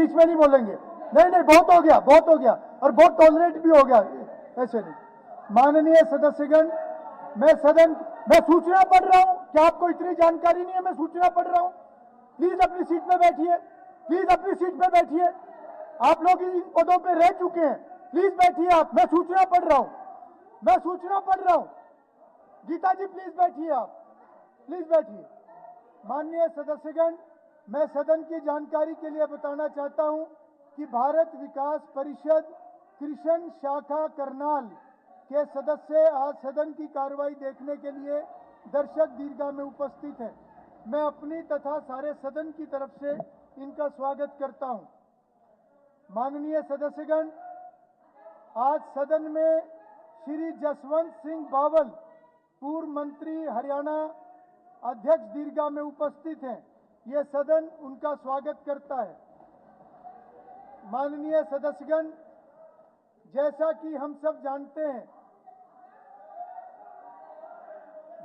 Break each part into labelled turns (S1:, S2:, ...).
S1: बीच में नहीं बोलेंगे। नहीं नहीं, बहुत हो गया, बहुत हो गया, और बहुत टॉलरेट भी हो गया, ऐसे नहीं। माननीय सदस्यगण, मैं सूचना पढ़ रहा हूं, क्या आपको इतनी जानकारी नहीं है? मैं सूचना पढ़ रहा हूं। प्लीज अपनी सीट पे बैठिए, प्लीज अपनी सीट पे बैठिए। आप लोग इन पदों पे रह चुके हैं, प्लीज बैठिए आप। मैं सूचना पढ़ रहा हूं, मैं सूचना पढ़ रहा हूं। गीता जी प्लीज बैठिए, आप प्लीज बैठिए। माननीय सदस्यगण, मैं सदन की जानकारी के लिए बताना चाहता हूं कि भारत विकास परिषद कृष्ण शाखा करनाल के सदस्य आज सदन की कार्रवाई देखने के लिए दर्शक दीर्घा में उपस्थित हैं। मैं अपनी तथा सारे सदन की तरफ से इनका स्वागत करता हूं। माननीय सदस्यगण, आज सदन में श्री जसवंत सिंह बावल, पूर्व मंत्री हरियाणा, अध्यक्ष दीर्घा में उपस्थित हैं। ये सदन उनका स्वागत करता है। माननीय सदस्यगण, जैसा कि हम सब जानते हैं,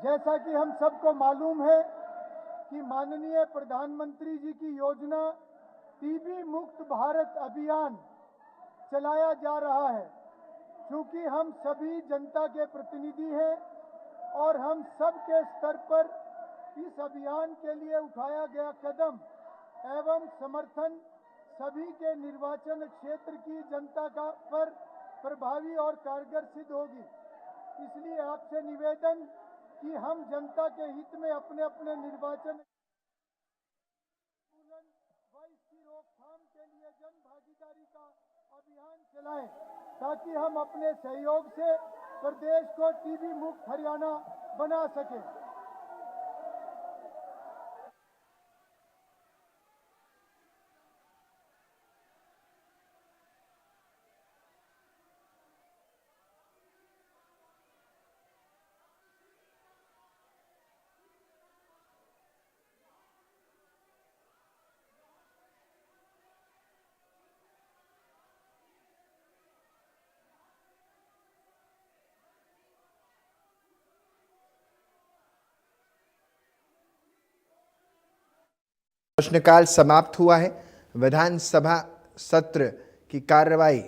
S1: जैसा कि हम सबको मालूम है कि माननीय प्रधानमंत्री जी की योजना टीबी मुक्त भारत अभियान चलाया जा रहा है। क्योंकि हम सभी जनता के प्रतिनिधि हैं और हम सब के स्तर पर इस अभियान के लिए उठाया गया कदम एवं समर्थन सभी के निर्वाचन क्षेत्र की जनता का पर प्रभावी और कारगर सिद्ध होगी। इसलिए आपसे निवेदन कि हम जनता के हित में अपने अपने निर्वाचन व इसकी रोकथाम के लिए जन भागीदारी का अभियान चलाएं, ताकि हम अपने सहयोग से प्रदेश को टीबी मुक्त हरियाणा बना सकें।
S2: प्रश्नकाल समाप्त हुआ है। विधानसभा सत्र की कार्रवाई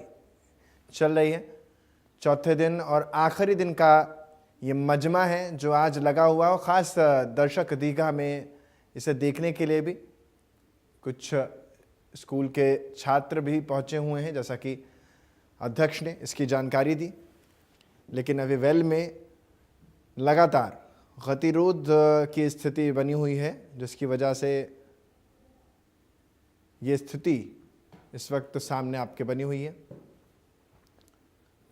S2: चल रही है। चौथे दिन और आखिरी दिन का ये मजमा है जो आज लगा हुआ है। ख़ास दर्शक दीर्घा में इसे देखने के लिए भी कुछ स्कूल के छात्र भी पहुंचे हुए हैं, जैसा कि अध्यक्ष ने इसकी जानकारी दी। लेकिन अभी वेल में लगातार गतिरोध की स्थिति बनी हुई है, जिसकी वजह से ये स्थिति इस वक्त सामने आपके बनी हुई है।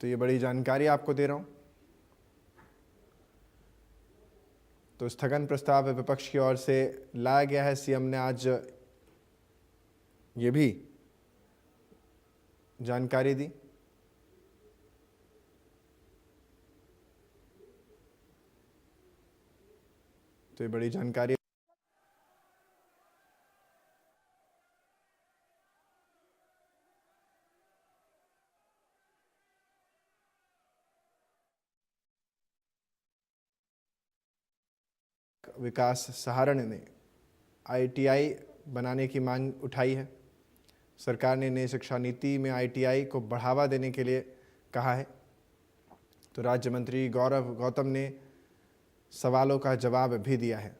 S2: तो ये बड़ी जानकारी आपको दे रहा हूं। तो स्थगन प्रस्ताव विपक्ष की ओर से लाया गया है। सीएम ने आज ये भी जानकारी दी। तो ये बड़ी जानकारी विकास सहारण ने आईटीआई बनाने की मांग उठाई है। सरकार ने नई शिक्षा नीति में आईटीआई को बढ़ावा देने के लिए कहा है। तो राज्य मंत्री गौरव गौतम ने सवालों का जवाब भी दिया है।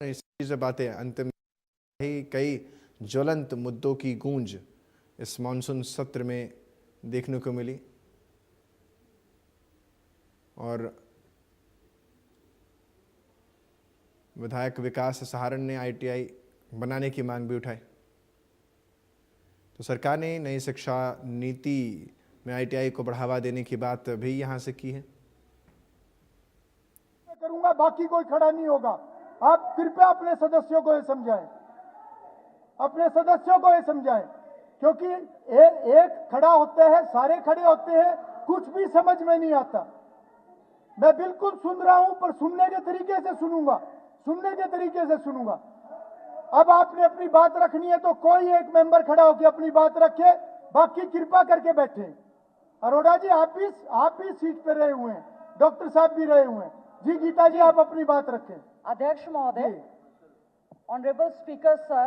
S2: इसी बातें अंतिम ही कई ज्वलंत मुद्दों की गूंज इस मानसून सत्र में देखने को मिली और विधायक विकास सहारण ने आईटीआई बनाने की मांग भी उठाई। तो सरकार ने नई शिक्षा नीति में आईटीआई को बढ़ावा देने की बात भी यहां से की है।
S1: करूंगा, बाकी कोई खड़ा नहीं होगा। आप कृपया अपने सदस्यों को ये समझाएं, अपने सदस्यों को ये समझाएं, क्योंकि एक खड़ा होते हैं, सारे खड़े होते हैं, कुछ भी समझ में नहीं आता। मैं बिल्कुल सुन रहा हूं, पर सुनने के तरीके से सुनूंगा, सुनने के तरीके से सुनूंगा। अब आपने अपनी बात रखनी है तो कोई एक मेंबर खड़ा होकर अपनी बात रखे, बाकी कृपा करके बैठे। अरोड़ा जी आप भी सीट पे रहे हुए हैं, डॉक्टर साहब भी रहे हुए हैं। जी गीता जी आप अपनी बात रखें।
S3: अध्यक्ष महोदय,
S1: जी।
S3: Honorable Speaker sir,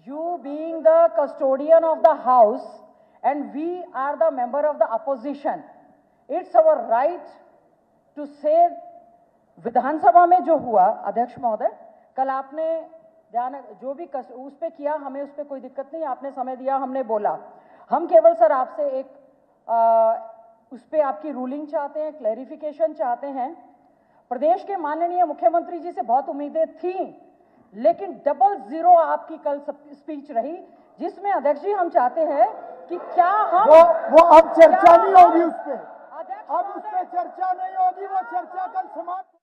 S3: you being the custodian of the house and we are the member of the opposition, it's our right to say विधानसभा में जो हुआ, अध्यक्ष महोदय कल आपने ध्यान जो भी उस पे किया, हमें उस पे कोई दिक्कत नहीं, आपने समय दिया, हमने बोला। हम केवल सर आपसे एक उस पे आपकी रूलिंग चाहते हैं, क्लैरिफिकेशन चाहते हैं। प्रदेश के माननीय मुख्यमंत्री जी से बहुत उम्मीदें थी, लेकिन 00 आपकी कल स्पीच रही, जिसमें अध्यक्ष जी हम चाहते हैं कि क्या हम
S1: वो अब चर्चा नहीं होगी उस पे,
S3: अध्यक्ष
S1: अब उस पे चर्चा नहीं होगी, वो चर्चा कल समाप्त।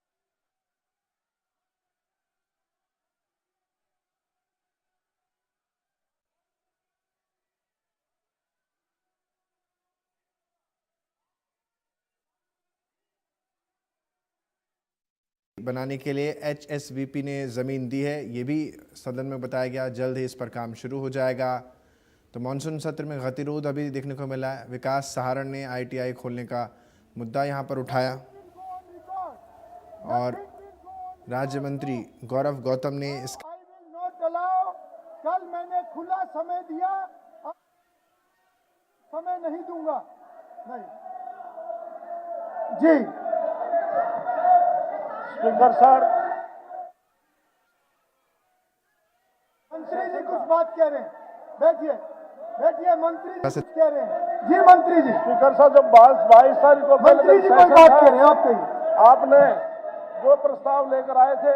S2: बनाने के लिए HSVP ने ज़मीन दी है, ये भी सदन में बताया गया। जल्द ही इस पर काम शुरू हो जाएगा। तो मानसून सत्र में गतिरोध अभी देखने को मिला है। विकास सहारण ने ITI खोलने का मुद्दा यहाँ पर उठाया और राज्य मंत्री गौरव गौतम ने इस
S1: I will not allow, कल मैंने खुला समय दिया, अब समय नहीं दूंगा। नहीं जी
S4: स्पीकर सर,
S1: मंत्री जी कुछ बात कह रहे हैं, बैठिए बैठिए, मंत्री जी कुछ कह रहे हैं। जी मंत्री जी,
S4: स्पीकर साहब जब 22 तारीख को
S1: मंत्री जी कोई बात कह रहे हैं, आप कहिए।
S4: आपने जो प्रस्ताव लेकर आए थे,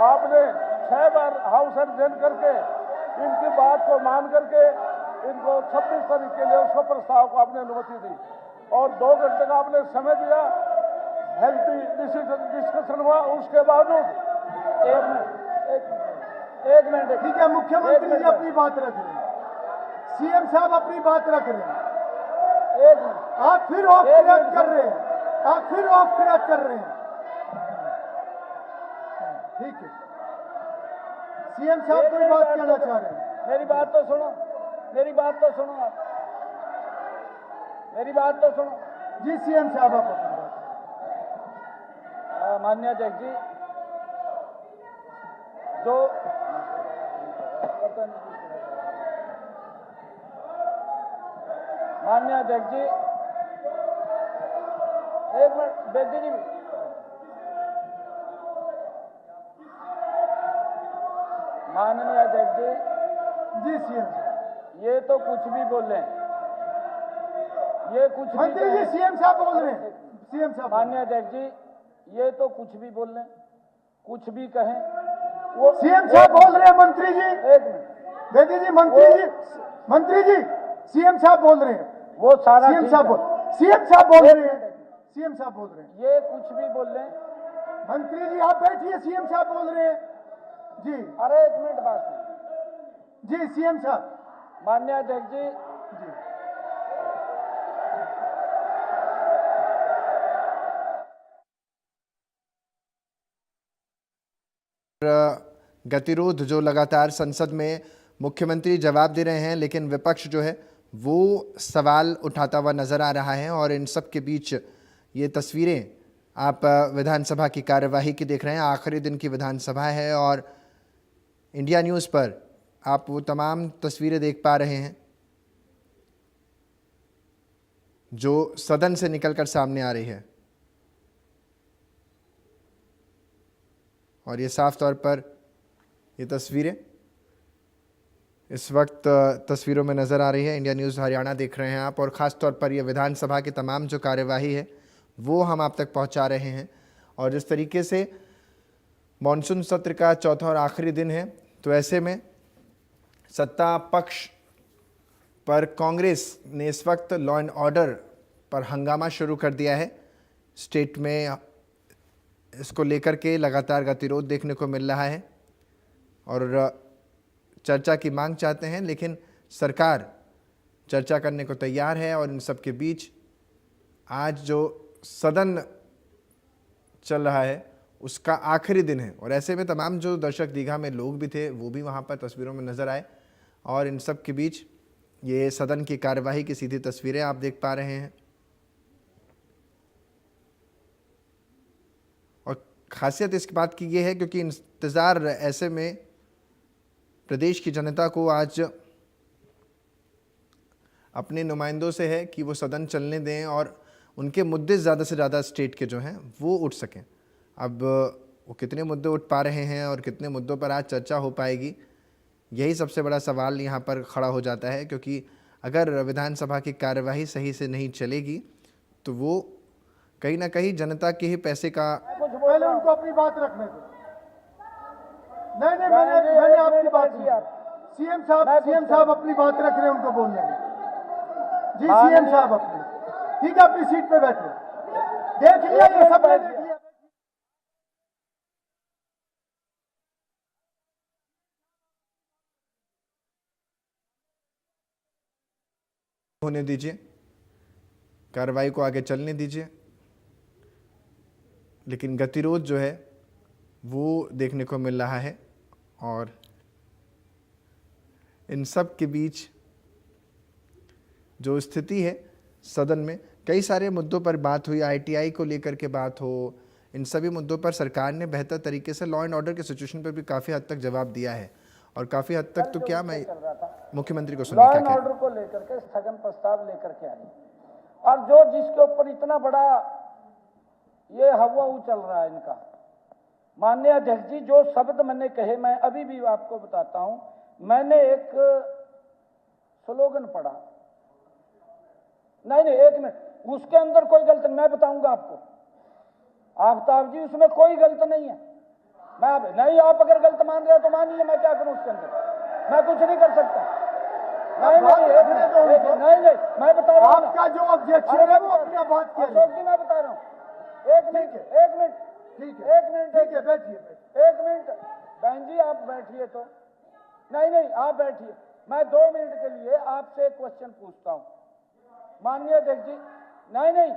S4: आपने 6 बार हाउस एडजर्न करके इनकी बात को मान करके इनको 26 तारीख के लिए उसको प्रस्ताव को आपने अनुमति दी और 2 घंटे का आपने समय दिया। हेल्थी डिस्कशन हुआ, उसके बावजूद एक मिनट
S1: ठीक है, मुख्यमंत्री जी अपनी बात रख रहे हैं, CM साहब अपनी बात रख रहे हैं,
S4: एक मिनट
S1: आप फिर ऑफ ट्रैक कर रहे हैं, आप फिर ऑफ ट्रैक कर रहे हैं। ठीक है, CM साहब कोई बात कहना चाह रहे हैं।
S4: मेरी बात तो सुनो, मेरी बात तो सुनो आप, मेरी बात तो सुनो।
S1: जी CM साहब आप अपनी बात।
S4: माननीय अध्यक्ष जी, जो माननीय अध्यक्ष जी, एक मिनट बेदी जी, माननीय अध्यक्ष जी,
S1: जी CM साहब।
S4: ये तो कुछ भी बोल रहे हैं, ये कुछ भी
S1: मंत्री जी CM साहब बोल रहे हैं, CM साहब।
S4: माननीय अध्यक्ष जी, ये तो कुछ भी बोल रहे हैं, कुछ भी कहें, वो
S1: CM साहब बोल रहे हैं। मंत्री जी
S4: एक मिनट,
S1: बेदी जी, मंत्री जी CM साहब बोल रहे हैं,
S4: वो सारा
S1: CM
S4: ठीक
S1: साहब
S4: है।
S1: CM साहब बोल रहे हैं, CM साहब बोल रहे हैं।
S4: ये कुछ भी बोल रहे हैं।
S1: मंत्री जी आप बैठिए, CM साहब बोल रहे हैं। जी
S4: अरे एक मिनट बात सुनो।
S1: जी CM साहब।
S4: माननीय अध्यक्ष जी,
S1: जी
S2: गतिरोध जो लगातार संसद में मुख्यमंत्री जवाब दे रहे हैं, लेकिन विपक्ष जो है वो सवाल उठाता हुआ नजर आ रहा है। और इन सब के बीच ये तस्वीरें आप विधानसभा की कार्यवाही की देख रहे हैं। आखिरी दिन की विधानसभा है और इंडिया न्यूज़ पर आप वो तमाम तस्वीरें देख पा रहे हैं जो सदन से निकलकर सामने आ रही है। और ये साफ तौर पर ये तस्वीरें इस वक्त तस्वीरों में नज़र आ रही है। इंडिया न्यूज़ हरियाणा देख रहे हैं आप, और ख़ास तौर पर ये विधानसभा की तमाम जो कार्यवाही है वो हम आप तक पहुंचा रहे हैं। और जिस तरीके से मॉनसून सत्र का चौथा और आखिरी दिन है, तो ऐसे में सत्ता पक्ष पर कांग्रेस ने इस वक्त लॉ एंड ऑर्डर पर हंगामा शुरू कर दिया है। स्टेट में इसको लेकर के लगातार गतिरोध देखने को मिल रहा है और चर्चा की मांग चाहते हैं, लेकिन सरकार चर्चा करने को तैयार है। और इन सब के बीच आज जो सदन चल रहा है उसका आखिरी दिन है और ऐसे में तमाम जो दर्शक दीघा में लोग भी थे वो भी वहाँ पर तस्वीरों में नज़र आए। और इन सब के बीच ये सदन की कार्यवाही की सीधी तस्वीरें आप देख पा रहे हैं। और खासियत इस बात की ये है क्योंकि इंतज़ार ऐसे में प्रदेश की जनता को आज अपने नुमाइंदों से है कि वो सदन चलने दें और उनके मुद्दे ज़्यादा से ज़्यादा स्टेट के जो हैं वो उठ सकें। अब वो कितने मुद्दे उठ पा रहे हैं और कितने मुद्दों पर आज चर्चा हो पाएगी, यही सबसे बड़ा सवाल यहाँ पर खड़ा हो जाता है। क्योंकि अगर विधानसभा की कार्यवाही सही से नहीं चलेगी तो वो कहीं ना कहीं जनता के ही पैसे का
S1: पहले उनको अपनी बात रखने दो। नहीं नहीं, मैंने आपकी बात की। सीएम साहब अपनी बात रख रहे हैं, उनको बोलने दें। जी सीएम साहब अपनी, ठीक है, अपनी सीट पे बैठे। देख लिया ये सबने देख लिया।
S2: होने दीजिए, कार्रवाई को आगे चलने दीजिए, लेकिन गतिरोध जो है वो देखने को मिल रहा है। और इन सब के बीच जो स्थिति है सदन में, कई सारे मुद्दों पर बात हुई, आईटीआई को लेकर के बात हो, इन सभी मुद्दों पर सरकार ने बेहतर तरीके से लॉ एंड ऑर्डर के सिचुएशन पर भी काफ़ी हद तक जवाब दिया है। और काफ़ी हद तक तो क्या, मैं मुख्यमंत्री को सुनिए
S4: लॉ
S2: क्या
S4: एंड
S2: कह
S4: ऑर्डर को लेकर के स्थगन प्रस्ताव लेकर के आई, और जो जिसके ऊपर इतना बड़ा ये हवा चल रहा है इनका। माननीय अध्यक्ष जी, जो शब्द मैंने कहे मैं अभी भी आपको बताता हूं। मैंने एक स्लोगन पढ़ा, नहीं एक मिनट, उसके अंदर कोई गलत, मैं बताऊंगा आपको आफ्ताब जी, उसमें कोई गलत नहीं है। मैं नहीं, आप अगर गलत मान रहे हो तो मानिए, मैं क्या करूं उसके अंदर, मैं कुछ नहीं कर सकता। नहीं, मैं बता रहा हूं,
S1: आपका जो ऑब्जेक्शन है वो अपनी बात की।
S4: अशोक जी मैं बता रहा हूं, एक मिनट,
S1: ठीक है, बैठिए।
S4: एक मिनट बहन जी, आप बैठिए तो। नहीं आप बैठिए, मैं 2 मिनट के लिए आपसे एक क्वेश्चन पूछता हूं माननीय अध्यक्ष जी। नहीं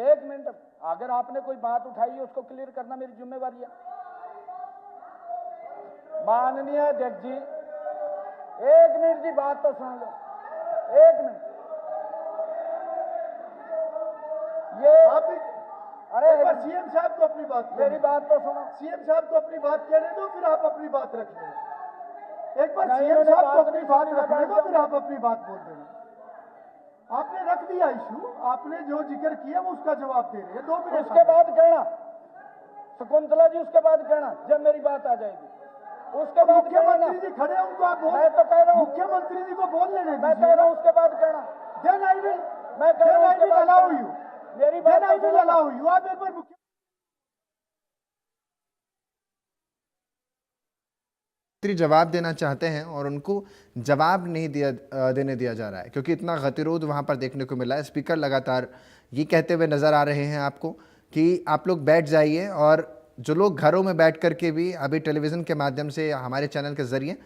S4: एक मिनट, अगर आपने कोई बात उठाई है उसको क्लियर करना मेरी जिम्मेवारी है। माननीय अध्यक्ष जी, 1 मिनट जी, बात तो सुन लो, 1 मिनट। ये
S1: अरे सीएम साहब को अपनी बात,
S4: मेरी बात तो सुनो।
S1: सीएम साहब को अपनी बात कहने दो, फिर आप अपनी बात रखिए। एक बार
S4: नहीं,
S1: सीएम
S4: मैंने
S1: साहब को
S4: बात
S1: अपनी
S4: नहीं
S1: बात
S4: सुनी,
S1: रखने
S4: मैं
S1: दो, फिर आप अपनी बात बोल देना। आपने रख दिया इशू, आपने जो जिक्र किया वो उसका जवाब दे रहे हैं। 2 मिनट
S4: उसके बाद कहना शकुंतला जी, उसके बाद कहना जब मेरी बात आ जाएगी, उसके बाद
S1: मुख्यमंत्री जी खड़े हैं, उनको आप बोल,
S4: मैं तो कह रहा हूं
S1: मुख्यमंत्री जी को बोल लेने
S4: मैं कह रहा हूं उसके बाद कहना।
S1: देन आई विल,
S4: मैं कह रहा हूं उसके बाद
S1: अलाउ यू,
S4: मेरी
S1: देन आई
S4: बात
S1: विल अलाउ यू। आप एक बार
S2: जवाब देना चाहते हैं और उनको जवाब नहीं देने दिया जा रहा है क्योंकि इतना गतिरोध वहाँ पर देखने को मिला है। स्पीकर लगातार ये कहते हुए नज़र आ रहे हैं आपको कि आप लोग बैठ जाइए, और जो लोग घरों में बैठ कर के भी अभी टेलीविज़न के माध्यम से हमारे चैनल के ज़रिए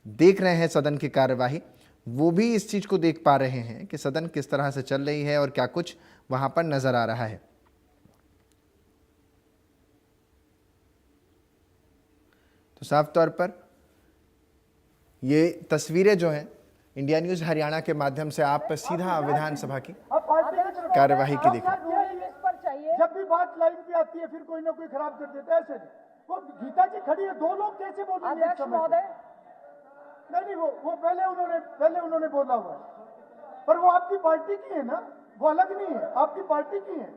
S2: देख रहे हैं सदन की कार्यवाही, वो भी इस चीज़ को देख पा रहे हैं कि सदन किस तरह से चल रही है और क्या कुछ वहाँ पर नज़र आ रहा है। तो साफ तौर पर ये तस्वीरें जो हैं इंडिया न्यूज़ हरियाणा के माध्यम से आप सीधा विधानसभा की कार्यवाही की देख रहे हैं।
S1: जब भी बात लाइन पे आती है फिर कोई ना कोई खराब कर देता है। ऐसे नहीं, वो गीता जी खड़ी है, 2 लोग कैसे बोल रहे हैं एक समय पे? नहीं वो पहले उन्होंने बोला हुआ है, पर वो आपकी पार्टी की है ना, वो अलग नहीं है, आपकी पार्टी की है।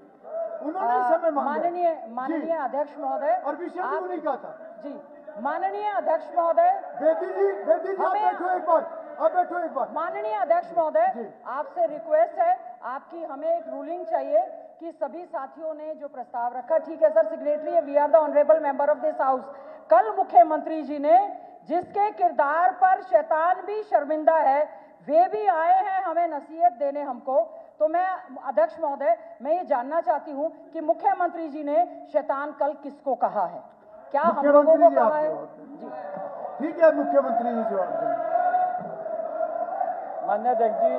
S1: उन्होंने समय मांगा।
S3: माननीय अध्यक्ष महोदय,
S1: और विषय भी उन्हीं का था
S3: जी। माननीय अध्यक्ष महोदय,
S1: बेदी जी आप बैठो एक बार,
S3: माननीय अध्यक्ष महोदय, आपसे रिक्वेस्ट है आपकी, हमें एक रूलिंग चाहिए कि सभी साथियों ने जो प्रस्ताव रखा, ठीक है सर, सिग्नेटरी है, we are the honourable member of this house. कल मुख्यमंत्री जी ने, जिसके किरदार पर शैतान भी शर्मिंदा है, वे भी आए हैं हमें नसीहत देने हमको। तो मैं अध्यक्ष महोदय, मैं ये जानना चाहती हूं कि मुख्यमंत्री जी ने शैतान कल किसको कहा है? क्या हम लोगों को कहा है? जी
S1: ठीक है, मुख्यमंत्री जी जवाब दें।
S4: माननीय अध्यक्ष जी,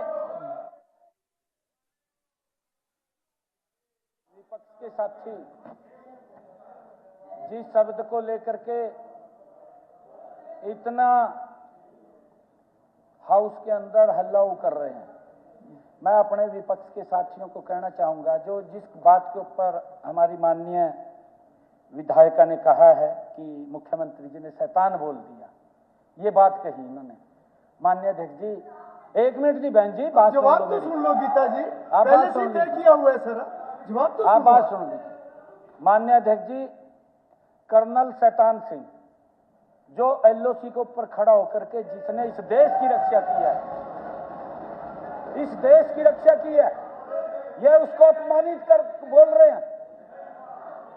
S4: विपक्ष के साथी जिस शब्द को लेकर के इतना हाउस के अंदर हल्लाऊ कर रहे हैं, मैं अपने विपक्ष के साथियों को कहना चाहूंगा, जो जिस बात के ऊपर हमारी माननीय विधायिका ने कहा है कि मुख्यमंत्री जी ने शैतान बोल दिया, ये बात कही इन्होंने। माननीय अध्यक्ष जी, 1 मिनट जी बहन जी, बात
S1: जवाब तो सुन लो गीता जी, पहले से तय किया हुआ है सर, जवाब तो
S4: आप बात सुन लीजिए। माननीय अध्यक्ष जी, कर्नल शैतान सिंह जो एलओसी के ऊपर खड़ा होकर के जिसने इस देश की रक्षा की है, इस देश की रक्षा की है, ये उसको अपमानित कर बोल रहे हैं,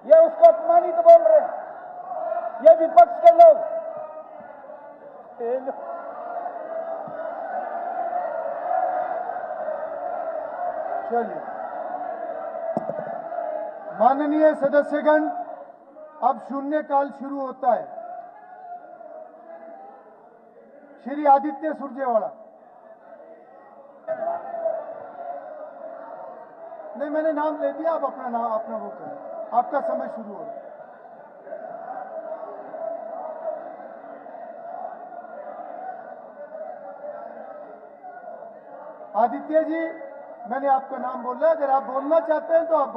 S4: ये उसको अपमानित बोल रहे हैं, ये विपक्ष के लोग।
S1: चलिए, माननीय सदस्यगण, अब शून्यकाल शुरू होता है। श्री आदित्य सुरजेवाला। नहीं, मैंने नाम ले दिया, आप अपना नाम अपना वो करें, आपका समय शुरू हो रहा है। आदित्य जी, मैंने आपका नाम बोला, अगर आप बोलना चाहते हैं तो आप